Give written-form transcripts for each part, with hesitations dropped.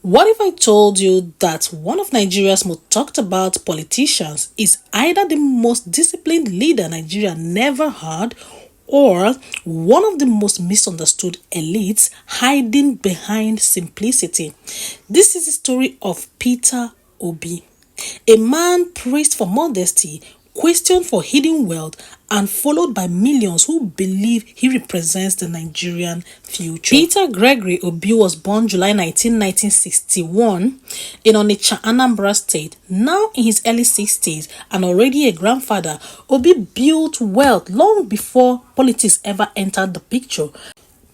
What if I told you that one of Nigeria's most talked about politicians is either the most disciplined leader Nigeria never had or one of the most misunderstood elites hiding behind simplicity? This is the story of Peter Obi, a man praised for modesty, questioned for hidden wealth, and followed by millions who believe he represents the Nigerian future. Peter Gregory Obi was born July 19, 1961 in Onitsha, Anambra State. Now in his early 60s and already a grandfather, Obi built wealth long before politics ever entered the picture.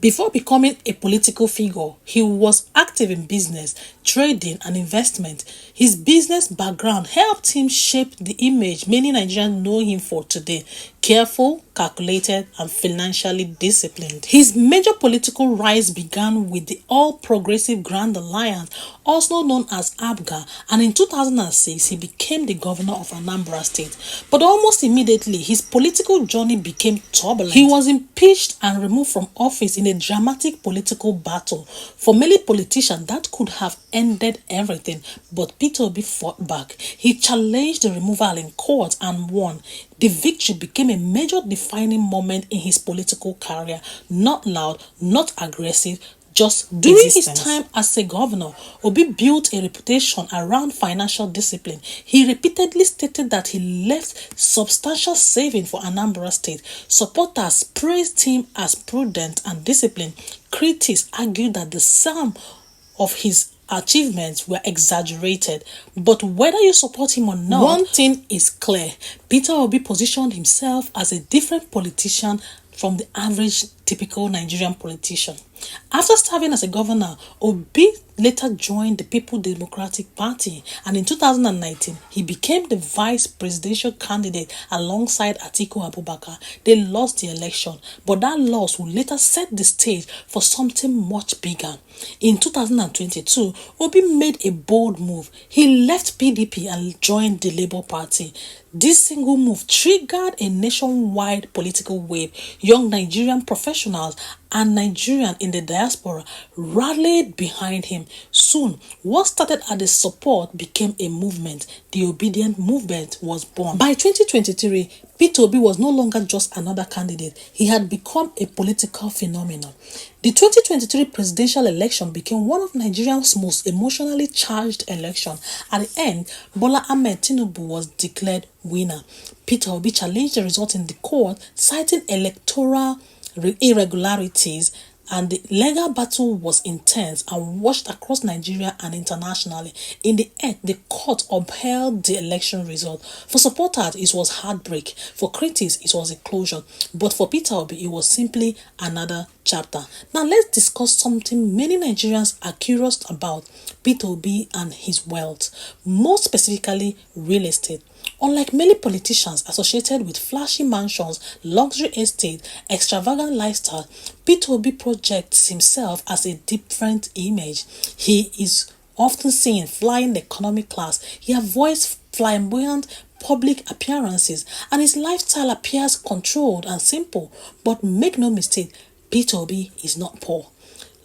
Before becoming a political figure, he was active in business, trading, and investment. His business background helped him shape the image many Nigerians know him for today: careful, calculated, and financially disciplined. His major political rise began with the All Progressive Grand Alliance, also known as APGA, and in 2006 he became the governor of Anambra State. But almost immediately, his political journey became turbulent. He was impeached and removed from office in a dramatic political battle. For many politicians, that could have ended everything, but Peter Obi fought back. He challenged the removal in court and won. The victory became a major defining moment in his political career. Not loud, not aggressive, just during existence. His time as a governor, Obi built a reputation around financial discipline. He repeatedly stated that he left substantial savings for Anambra State. Supporters praised him as prudent and disciplined. Critics argued that the sum of his achievements were exaggerated. But whether you support him or not, one thing is clear: Peter Obi positioned himself as a different politician from the average typical Nigerian politician. After serving as a governor, Obi later joined the People Democratic Party, and in 2019 he became the vice presidential candidate alongside Atiku Abubakar. They lost the election, but that loss would later set the stage for something much bigger. In 2022, Obi made a bold move. He left PDP and joined the Labour Party. This single move triggered a nationwide political wave. Young Nigerian professionals and Nigerians in the diaspora rallied behind him. Soon, what started as a support became a movement. The Obedient Movement was born. By 2023, Peter Obi was no longer just another candidate. He had become a political phenomenon. The 2023 presidential election became one of Nigeria's most emotionally charged elections. At the end, Bola Ahmed Tinubu was declared winner. Peter Obi challenged the result in the court, citing electoral irregularities, and the legal battle was intense and watched across Nigeria and internationally. In the end, the court upheld the election result. For supporters, it was heartbreak. For critics, it was a closure. But for Peter Obi, it was simply another chapter. Now, let's discuss something many Nigerians are curious about: Peter Obi and his wealth, more specifically real estate. Unlike many politicians associated with flashy mansions, luxury estates, extravagant lifestyle, Peter Obi projects himself as a different image. He is often seen flying the economy class. He avoids flamboyant public appearances, and his lifestyle appears controlled and simple. But make no mistake, Peter Obi is not poor.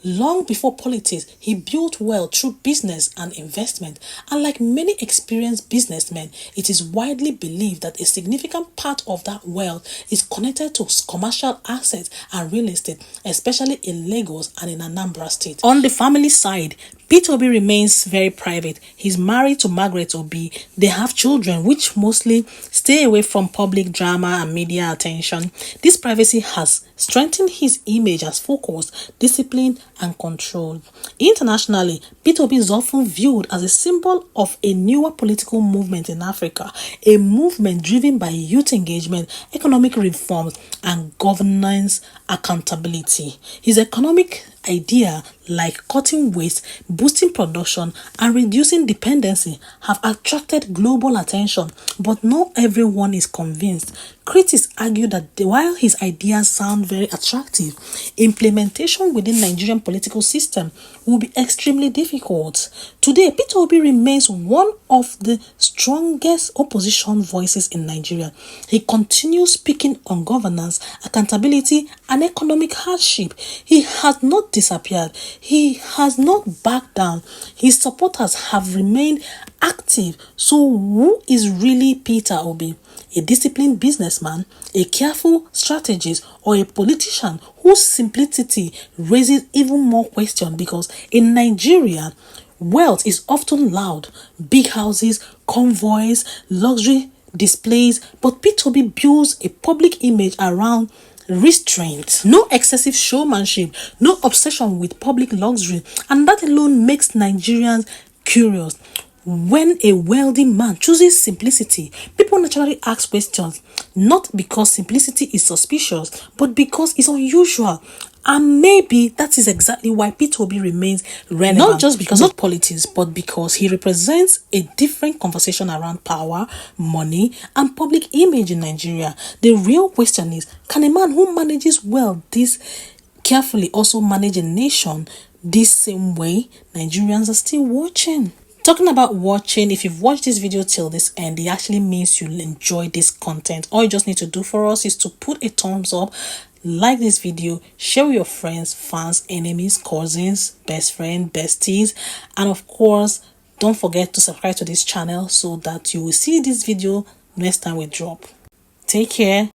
Long before politics, he built wealth through business and investment. And like many experienced businessmen, it is widely believed that a significant part of that wealth is connected to commercial assets and real estate, especially in Lagos and in Anambra State. On the family side, Peter Obi remains very private. He's married to Margaret Obi. They have children, which mostly stay away from public drama and media attention. This privacy has strengthened his image as focused, disciplined, and controlled. Internationally, Peter Obi is often viewed as a symbol of a newer political movement in Africa, a movement driven by youth engagement, economic reforms, and governance accountability. His economic idea, like cutting waste, boosting production, and reducing dependency, have attracted global attention, but not everyone is convinced. Critics argue that while his ideas sound very attractive, implementation within Nigerian political system will be extremely difficult. difficult. Today, Peter Obi remains one of the strongest opposition voices in Nigeria. He continues speaking on governance, accountability, and economic hardship. He has not disappeared. He has not backed down. His supporters have remained active. So who is really Peter Obi? A disciplined businessman, a careful strategist, or a politician whose simplicity raises even more questions? Because in Nigeria, wealth is often loud, big houses, convoys, luxury displays, but Peter Obi builds a public image around restraint, no excessive showmanship, no obsession with public luxury, and that alone makes Nigerians curious. When a wealthy man chooses simplicity, people naturally ask questions, not because simplicity is suspicious, but because it's unusual. And maybe that is exactly why Peter Obi remains relevant. Not just because of politics, but because he represents a different conversation around power, money, and public image in Nigeria. The real question is, can a man who manages well this carefully also manage a nation this same way? Nigerians are still watching. Talking about watching, if you've watched this video till this end, it actually means you'll enjoy this content. All you just need to do for us is to put a thumbs up, like this video, share with your friends, fans, enemies, cousins, best friends, besties, and of course, don't forget to subscribe to this channel so that you will see this video next time we drop. Take care.